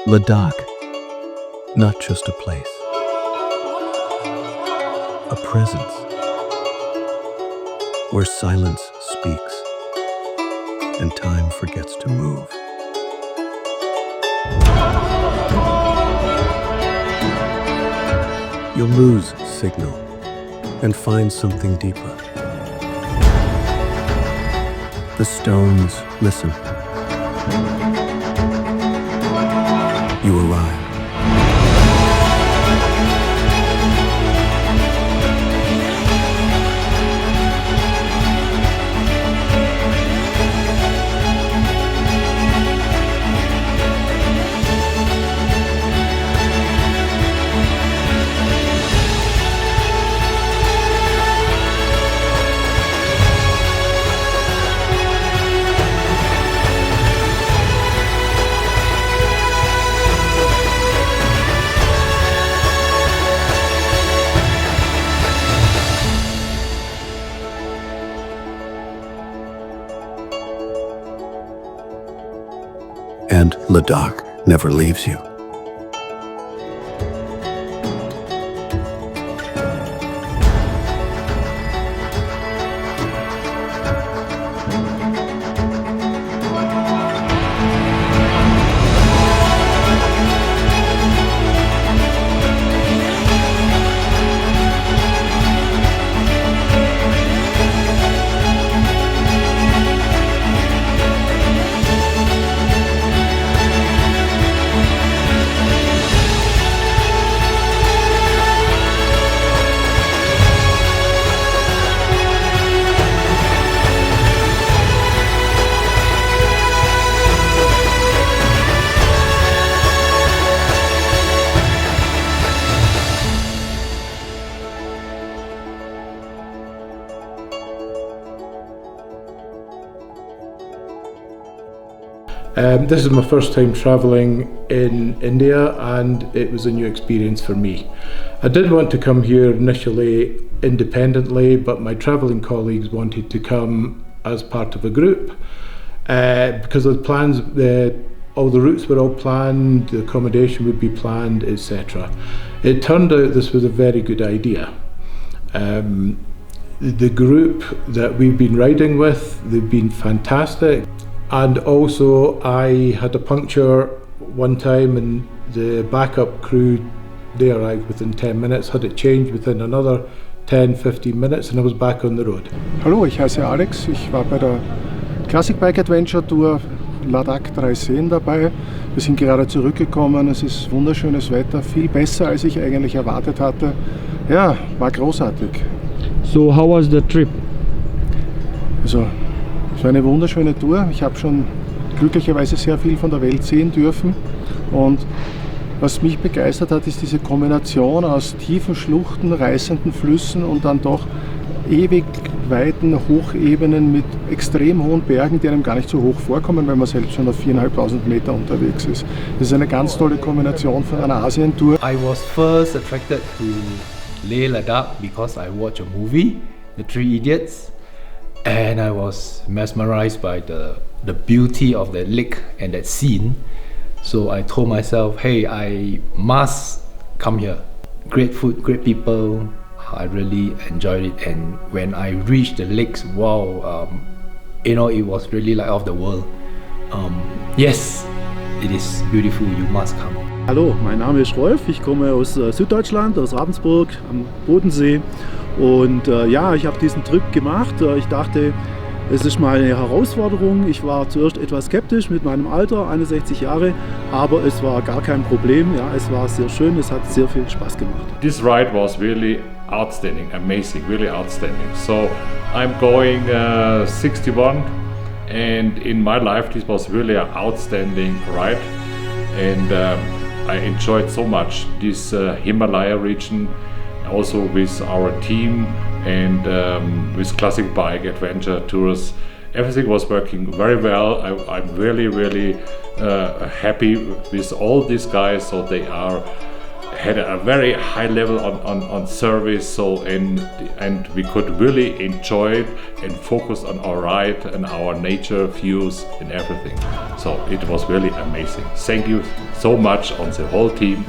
Ladakh, not just a place, a presence where silence speaks and time forgets to move. You'll lose signal and find something deeper. The stones listen. You arrive. And Ladakh never leaves you. This is my first time travelling in India, and it was a new experience for me. I did want to come here initially independently, but my travelling colleagues wanted to come as part of a group because of the plans. All the routes were all planned, the accommodation would be planned, etc. It turned out this was a very good idea. The group that we've been riding with, they've been fantastic. And also I had a puncture one time and the backup crew, they arrived within 10 minutes, had it changed within another 10-15 minutes and I was back on the road. Hallo, ich heiße Alex, ich war bei der Classic Bike Adventure Tour Ladakh 3 Seen dabei. Wir sind gerade zurückgekommen, es ist wunderschönes Wetter, viel besser als ich eigentlich erwartet hatte. Ja, war großartig. So how was the trip? Also, es war eine wunderschöne Tour. Ich habe schon glücklicherweise sehr viel von der Welt sehen dürfen. Und was mich begeistert hat, ist diese Kombination aus tiefen Schluchten, reißenden Flüssen und dann doch ewig weiten Hochebenen mit extrem hohen Bergen, die einem gar nicht so hoch vorkommen, weil man selbst schon auf 4.500 Meter unterwegs ist. Das ist eine ganz tolle Kombination von einer Asientour. I was first attracted to Leh Ladakh because I watched a movie, The Three Idiots. And I was mesmerized by the beauty of that lake and that scene. So I told myself, hey, I must come here. Great food, great people. I really enjoyed it. And when I reached the lakes, wow, it was really like off the world. Yes, it is beautiful. You must come. Hallo, mein Name ist Rolf. Ich komme aus Süddeutschland, aus Ravensburg am Bodensee. Und ja, ich habe diesen Trip gemacht. Ich dachte, es ist mal eine Herausforderung. Ich war zuerst etwas skeptisch mit meinem Alter, 61 Jahre, aber es war gar kein Problem. Ja, es war sehr schön, es hat sehr viel Spaß gemacht. This ride was really outstanding, amazing, really outstanding. So I'm going 61, and in my life this was really an outstanding ride, and I enjoyed so much this Himalaya region. Also with our team and with Classic Bike Adventure Tours. Everything was working very well. I'm really happy with all these guys. So they are had a very high level on service, so and we could really enjoy it and focus on our ride and our nature views and everything. So it was really amazing. Thank you so much on the whole team